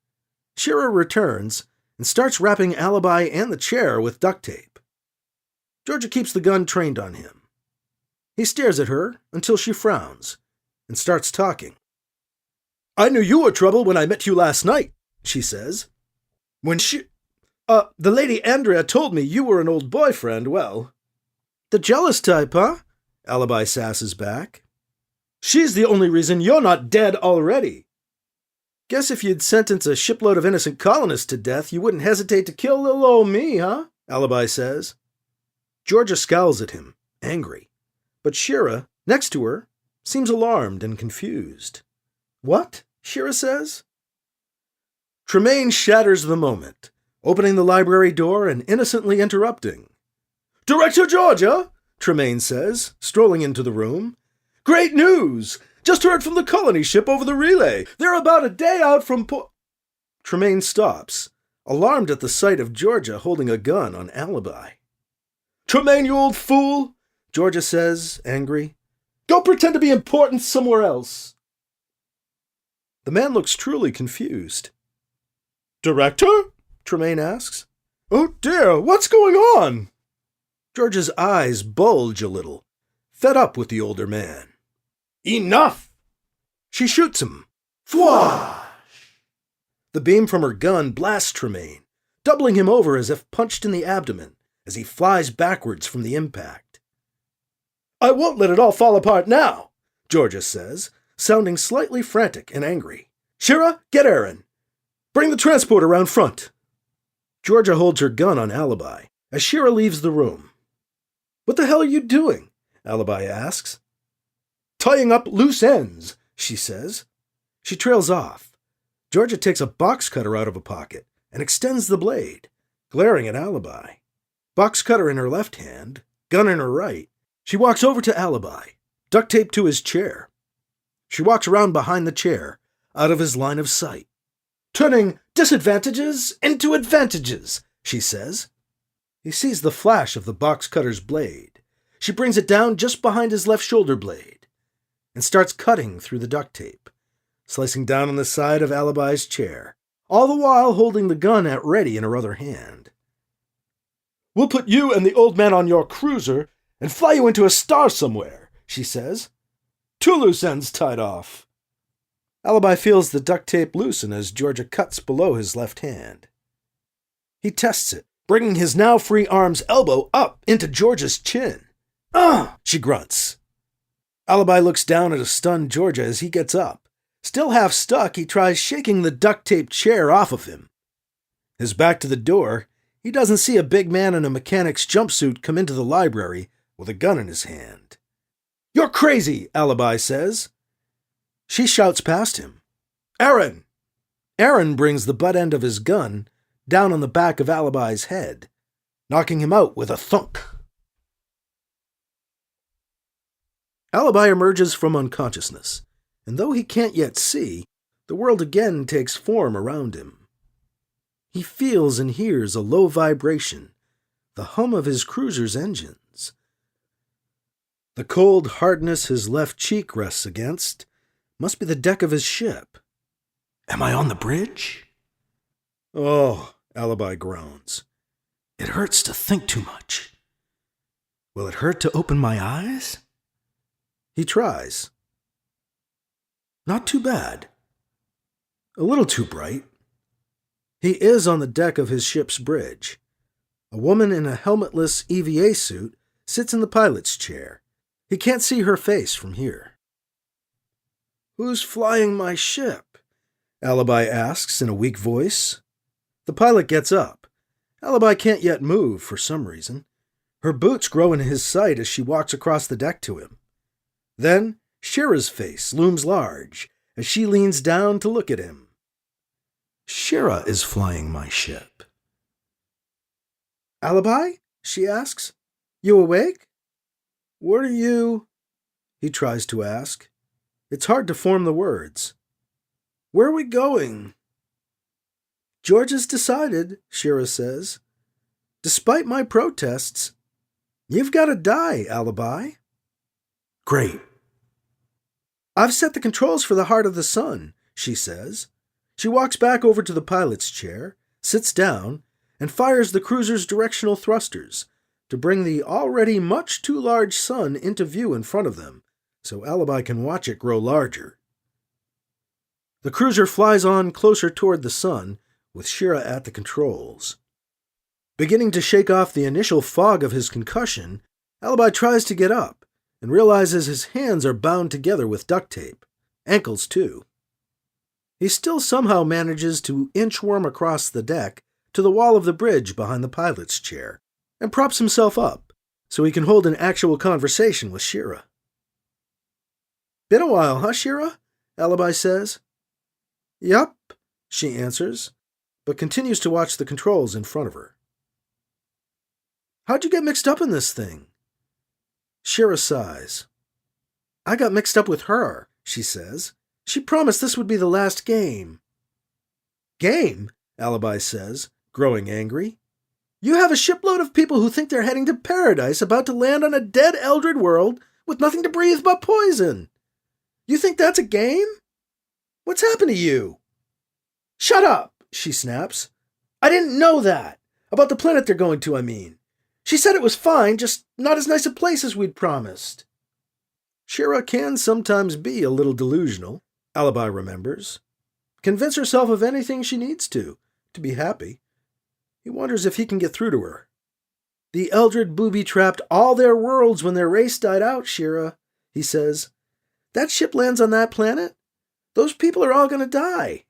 Shira returns and starts wrapping Alibi and the chair with duct tape. Georgia keeps the gun trained on him. He stares at her until she frowns and starts talking. I knew you were trouble when I met you last night, she says. The Lady Andrea told me you were an old boyfriend, well. The jealous type, huh? Alibi sasses back. She's the only reason you're not dead already. Guess if you'd sentence a shipload of innocent colonists to death, you wouldn't hesitate to kill little old me, huh? Alibi says. Georgia scowls at him, angry. But Shira, next to her, seems alarmed and confused. What? Shira says. Tremaine shatters the moment, opening the library door and innocently interrupting. Director Georgia, Tremaine says, strolling into the room. Great news! Just heard from the colony ship over the relay. They're about a day out from Tremaine stops, alarmed at the sight of Georgia holding a gun on Alibi. Tremaine, you old fool, Georgia says, angry. Go pretend to be important somewhere else. The man looks truly confused. Director? Tremaine asks. Oh dear, what's going on? Georgia's eyes bulge a little, fed up with the older man. Enough! She shoots him. Fwash! The beam from her gun blasts Tremaine, doubling him over as if punched in the abdomen as he flies backwards from the impact. I won't let it all fall apart now, Georgia says, sounding slightly frantic and angry. Shira, get Aaron. Bring the transport around front. Georgia holds her gun on Alibi as Shira leaves the room. What the hell are you doing? Alibi asks. Tying up loose ends, she says. She trails off. Georgia takes a box cutter out of a pocket and extends the blade, glaring at Alibi. Box cutter in her left hand, gun in her right, she walks over to Alibi, duct taped to his chair. She walks around behind the chair, out of his line of sight. Turning disadvantages into advantages, she says. He sees the flash of the box cutter's blade. She brings it down just behind his left shoulder blade and starts cutting through the duct tape, slicing down on the side of Alibi's chair, all the while holding the gun at ready in her other hand. We'll put you and the old man on your cruiser and fly you into a star somewhere, she says. 2 loose ends tied off. Alibi feels the duct tape loosen as Georgia cuts below his left hand. He tests it, bringing his now free arm's elbow up into Georgia's chin. She grunts. Alibi looks down at a stunned Georgia as he gets up. Still half stuck, he tries shaking the duct-taped chair off of him. His back to the door, he doesn't see a big man in a mechanic's jumpsuit come into the library with a gun in his hand. You're crazy, Alibi says. She shouts past him. Aaron! Aaron brings the butt end of his gun down on the back of Alibi's head, knocking him out with a thunk. Alibi emerges from unconsciousness, and though he can't yet see, the world again takes form around him. He feels and hears a low vibration, the hum of his cruiser's engines. The cold hardness his left cheek rests against must be the deck of his ship. Am I on the bridge? Oh, Alibi groans. It hurts to think too much. Will it hurt to open my eyes? He tries. Not too bad. A little too bright. He is on the deck of his ship's bridge. A woman in a helmetless EVA suit sits in the pilot's chair. He can't see her face from here. "Who's flying my ship?" Alibi asks in a weak voice. The pilot gets up. Alibi can't yet move for some reason. Her boots grow in his sight as she walks across the deck to him. Then Shira's face looms large as she leans down to look at him. "Shira is flying my ship." "Alibi?" she asks. "You awake?" "What are you—" he tries to ask. It's hard to form the words. "Where are we going?" "Georgia's decided," Shira says. "Despite my protests, you've got to die, Alibi." "Great." "I've set the controls for the heart of the sun," she says. She walks back over to the pilot's chair, sits down, and fires the cruiser's directional thrusters to bring the already much too large sun into view in front of them, so Alibi can watch it grow larger. The cruiser flies on closer toward the sun, with Shira at the controls. Beginning to shake off the initial fog of his concussion, Alibi tries to get up and realizes his hands are bound together with duct tape, ankles too. He still somehow manages to inchworm across the deck to the wall of the bridge behind the pilot's chair and props himself up so he can hold an actual conversation with Shira. "Been a while, huh, Shira?" Alibi says. "Yup," she answers, but continues to watch the controls in front of her. "How'd you get mixed up in this thing?" Shira sighs. "I got mixed up with her," she says. "She promised this would be the last game." "Game?" Alibi says, growing angry. "You have a shipload of people who think they're heading to paradise, about to land on a dead Eldred world with nothing to breathe but poison. You think that's a game? What's happened to you?" "Shut up," she snaps. "I didn't know that. About the planet they're going to, I mean. She said it was fine, just not as nice a place as we'd promised." Shira can sometimes be a little delusional, Alibi remembers. Convince herself of anything she needs to be happy. He wonders if he can get through to her. "The Eldred booby-trapped all their worlds when their race died out, Shira," he says. "That ship lands on that planet. Those people are all going to die."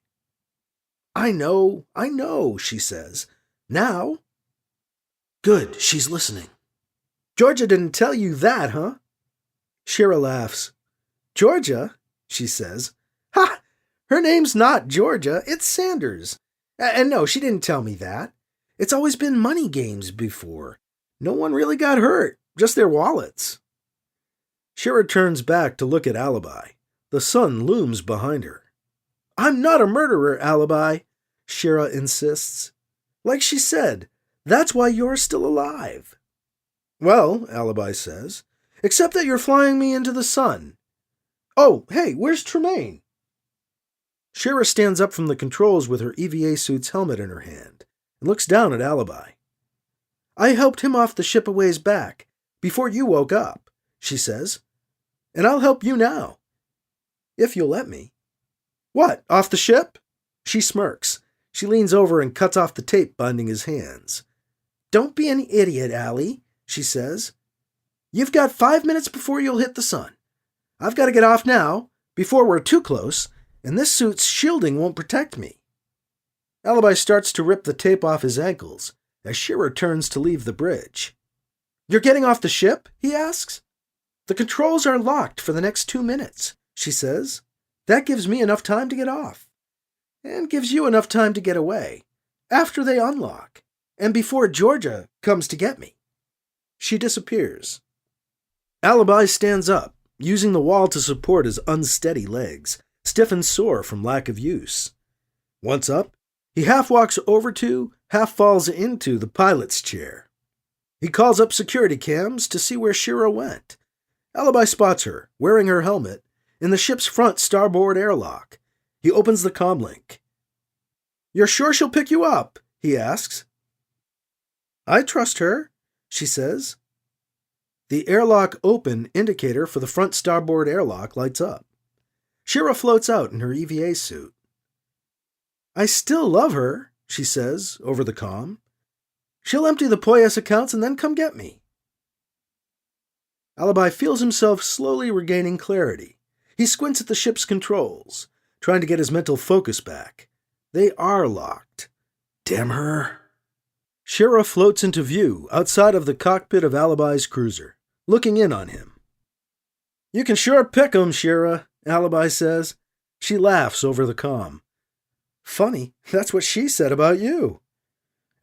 I know, she says. "Now." Good, she's listening. "Georgia didn't tell you that, huh?" Shira laughs. "Georgia?" she says. "Ha! Her name's not Georgia, it's Sanders. And no, she didn't tell me that. It's always been money games before. No one really got hurt, just their wallets." Shira turns back to look at Alibi. The sun looms behind her. "I'm not a murderer, Alibi," Shira insists. "Like she said, that's why you're still alive." "Well," Alibi says, "except that you're flying me into the sun. Oh, hey, where's Tremaine?" Shira stands up from the controls with her EVA suit's helmet in her hand and looks down at Alibi. "I helped him off the ship a ways back, before you woke up," she says. "And I'll help you now, if you'll let me." "What, off the ship?" She smirks. She leans over and cuts off the tape binding his hands. "Don't be an idiot, Allie," she says. "You've got 5 minutes before you'll hit the sun. I've got to get off now, before we're too close, and this suit's shielding won't protect me." Alibi starts to rip the tape off his ankles as Shira turns to leave the bridge. "You're getting off the ship?" he asks. "The controls are locked for the next 2 minutes," she says. "That gives me enough time to get off. And gives you enough time to get away, after they unlock, and before Georgia comes to get me." She disappears. Alibi stands up, using the wall to support his unsteady legs, stiff and sore from lack of use. Once up, he half walks over to, half falls into the pilot's chair. He calls up security cams to see where Shira went. Alibi spots her, wearing her helmet, in the ship's front starboard airlock. He opens the comlink. "You're sure she'll pick you up?" he asks. "I trust her," she says. The airlock open indicator for the front starboard airlock lights up. Shira floats out in her EVA suit. "I still love her," she says over the comm. She'll empty the Poyas accounts and then come get me. Alibi feels himself slowly regaining clarity. He squints at the ship's controls, trying to get his mental focus back. They are locked. Damn her. Shira floats into view outside of the cockpit of Alibi's cruiser, looking in on him. You can sure pick 'em, Shira, Alibi says. She laughs over the comm. Funny, that's what she said about you.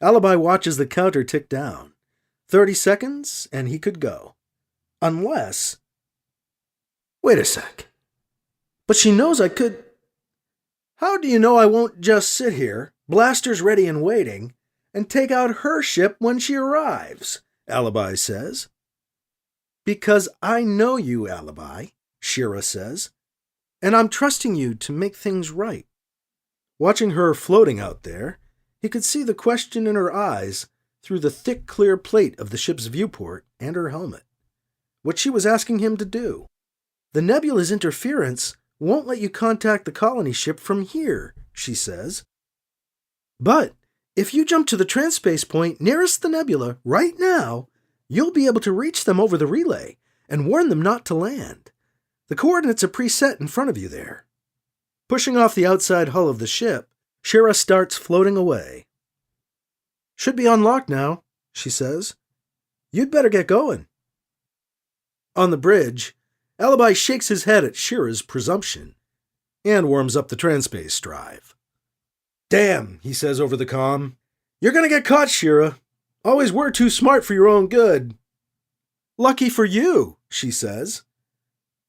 Alibi watches the counter tick down. 30 seconds, and he could go. Unless... Wait a sec. But she knows I could... How do you know I won't just sit here, blasters ready and waiting, and take out her ship when she arrives? Alibi says. Because I know you, Alibi, Shira says, and I'm trusting you to make things right. Watching her floating out there, he could see the question in her eyes through the thick, clear plate of the ship's viewport and her helmet. What she was asking him to do. The nebula's interference won't let you contact the colony ship from here, she says. But if you jump to the transspace point nearest the nebula right now, you'll be able to reach them over the relay and warn them not to land. The coordinates are preset in front of you there. Pushing off the outside hull of the ship, Shira starts floating away. Should be unlocked now, she says. You'd better get going. On the bridge, Alibi shakes his head at Shira's presumption and warms up the transspace drive. Damn, he says over the comm. You're gonna get caught, Shira. Always were too smart for your own good. Lucky for you, she says.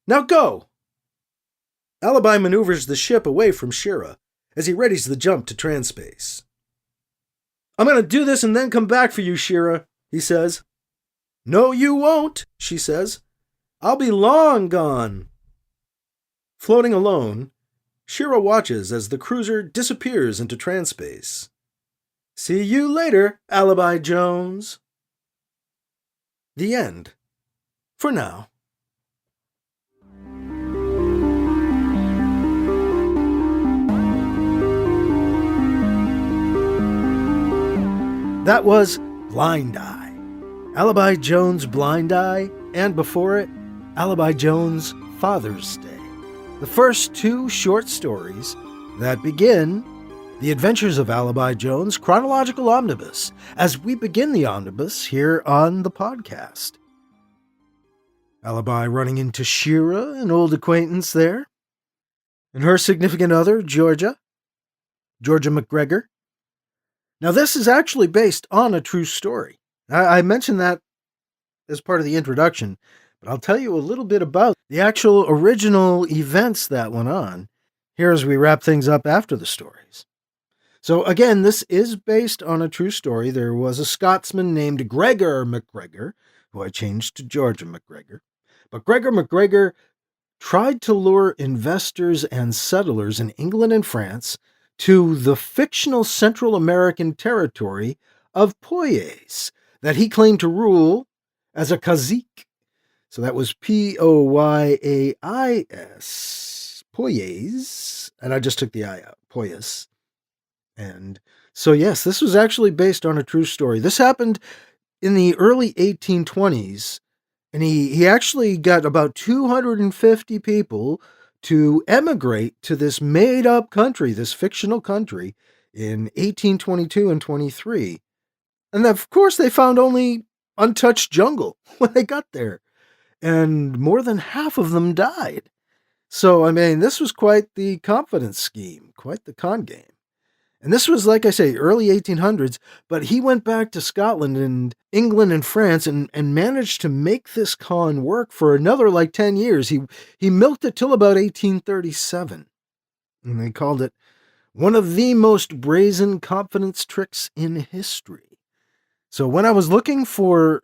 Now go. Alibi maneuvers the ship away from Shira as he readies the jump to transspace. I'm gonna do this and then come back for you, Shira, he says. No, you won't, she says. I'll be long gone. Floating alone, Shira watches as the cruiser disappears into transspace. See you later, Alibi Jones. The end. For now. That was Blind Eye. Alibi Jones' Blind Eye, and before it, Alibi Jones' Father's Day. The first two short stories that begin the adventures of Alibi Jones' Chronological Omnibus, as we begin the omnibus here on the podcast. Alibi running into Shira, an old acquaintance there, and her significant other, Georgia McGregor. Now, this is actually based on a true story. I mentioned that as part of the introduction, but I'll tell you a little bit about the actual original events that went on here as we wrap things up after the stories. So again, this is based on a true story. There was a Scotsman named Gregor McGregor, who I changed to Georgia McGregor. But Gregor McGregor tried to lure investors and settlers in England and France to the fictional Central American territory of Poyas that he claimed to rule as a cazique. So that was Poyais, Poyas, and I just took the I out, Poyas. And so, yes, this was actually based on a true story. This happened in the early 1820s, and he actually got about 250 people to emigrate to this made-up country, this fictional country, in 1822 and 23. And of course, they found only untouched jungle when they got there. And more than half of them died. So, I mean, this was quite the confidence scheme, quite the con game. And this was, like I say, early 1800s, but he went back to Scotland and England and France and managed to make this con work for another 10 years. He milked it till about 1837. And they called it one of the most brazen confidence tricks in history. So when I was looking for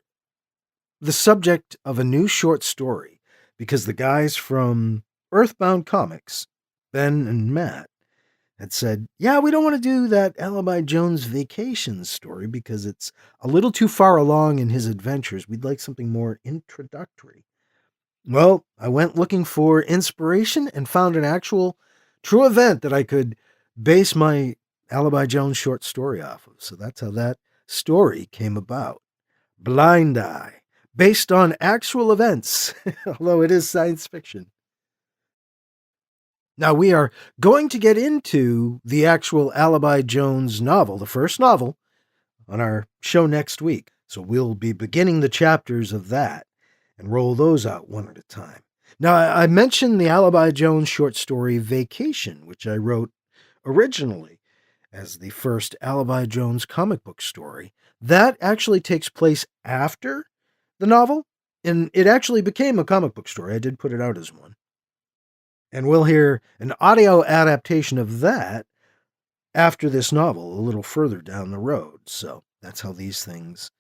the subject of a new short story, because the guys from Earthbound Comics, Ben and Matt, had said, yeah, we don't want to do that Alibi Jones vacation story because it's a little too far along in his adventures. We'd like something more introductory. Well, I went looking for inspiration and found an actual true event that I could base my Alibi Jones short story off of. So that's how that story came about. Blind Eye, based on actual events, although it is science fiction. Now we are going to get into the actual Alibi Jones novel, the first novel, on our show next week. So we'll be beginning the chapters of that and roll those out one at a time. Now, I mentioned the Alibi Jones short story Vacation, which I wrote originally as the first Alibi Jones comic book story. That actually takes place after the novel, and it actually became a comic book story. I did put it out as one. And we'll hear an audio adaptation of that after this novel, a little further down the road. So that's how these things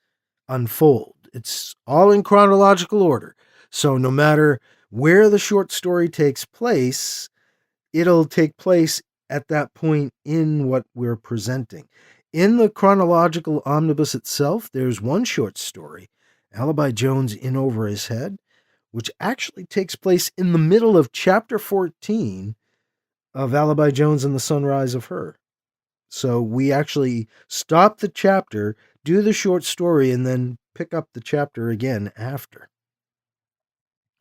unfold. It's all in chronological order. So no matter where the short story takes place, it'll take place at that point in what we're presenting. In the chronological omnibus itself, there's one short story, Alibi Jones In Over His Head, which actually takes place in the middle of chapter 14 of Alibi Jones and the Sunrise of Her. So we actually stop the chapter, do the short story, and then pick up the chapter again after.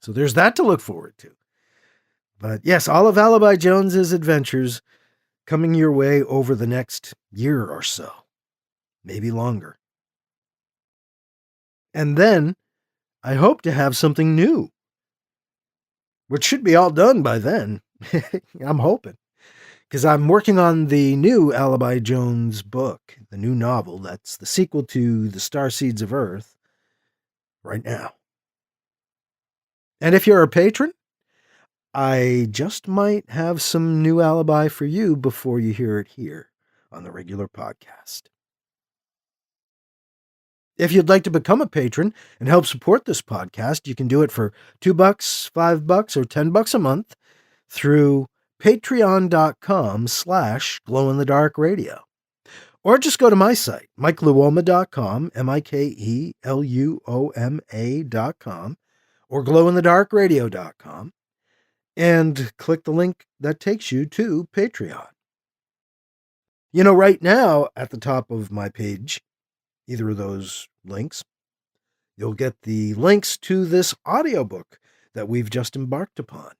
So there's that to look forward to. But yes, all of Alibi Jones's adventures coming your way over the next year or so, maybe longer. And then I hope to have something new, which should be all done by then. I'm hoping. Because I'm working on the new Alibi Jones book, the new novel that's the sequel to The Starseeds of Earth, right now. And if you're a patron, I just might have some new Alibi for you before you hear it here on the regular podcast. If you'd like to become a patron and help support this podcast, you can do it for $2, $5, or $10 a month through patreon.com/glowinthedarkradio. Or just go to my site, mikeluoma.com, MikeLuoma.com, or glowinthedarkradio.com, and click the link that takes you to Patreon. You know, right now at the top of my page, either of those links, you'll get the links to this audiobook that we've just embarked upon.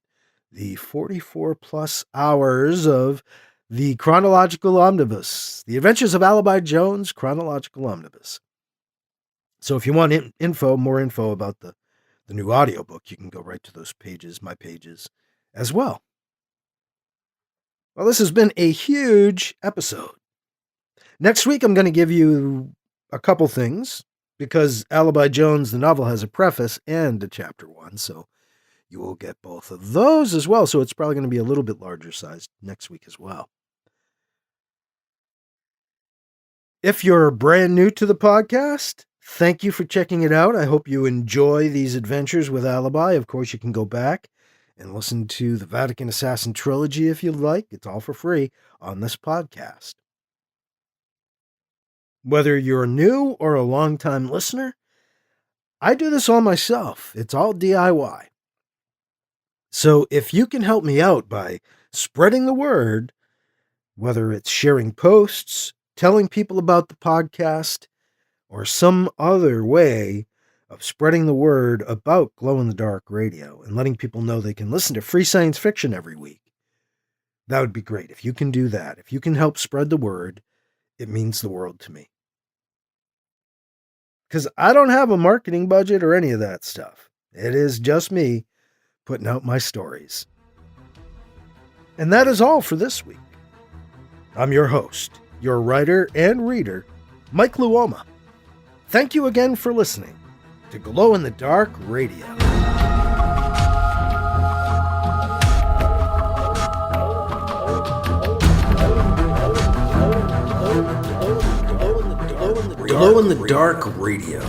The 44 plus hours of the Chronological Omnibus, The Adventures of Alibi Jones Chronological Omnibus. So if you want more info about the new audiobook, you can go right to those pages, my pages, as well. Well, this has been a huge episode. Next week, I'm going to give you a couple things, because Alibi Jones, the novel, has a preface and a chapter 1, so you will get both of those as well. So it's probably going to be a little bit larger sized next week as well. If you're brand new to the podcast, thank you for checking it out. I hope you enjoy these adventures with Alibi. Of course, you can go back and listen to the Vatican Assassin trilogy if you'd like. It's all for free on this podcast. Whether you're new or a long-time listener, I do this all myself. It's all DIY. So if you can help me out by spreading the word, whether it's sharing posts, telling people about the podcast, or some other way of spreading the word about Glow in the Dark Radio and letting people know they can listen to free science fiction every week, that would be great. If you can do that, if you can help spread the word, it means the world to me. Because I don't have a marketing budget or any of that stuff. It is just me putting out my stories. And that is all for this week. I'm your host, your writer and reader, Mike Luoma. Thank you again for listening to Glow in the Dark Radio. Glow in the Dark Radio.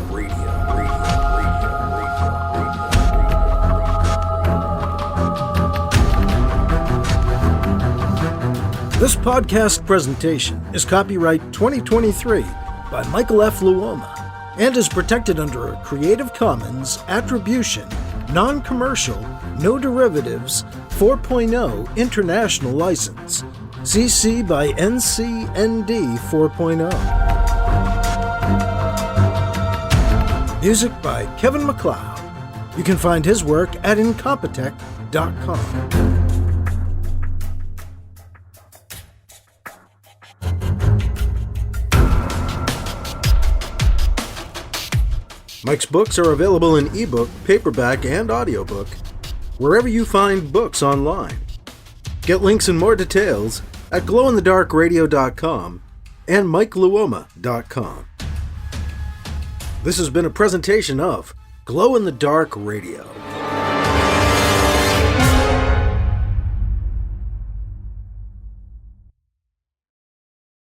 This podcast presentation is copyright 2023 by Michael F. Luoma and is protected under a Creative Commons Attribution, Non-Commercial, No Derivatives 4.0 International License. CC by NCND 4.0. Music by Kevin MacLeod. You can find his work at Incompetech.com. Mike's books are available in ebook, paperback, and audiobook, wherever you find books online. Get links and more details at glowinthedarkradio.com and MikeLuoma.com. This has been a presentation of Glow in the Dark Radio.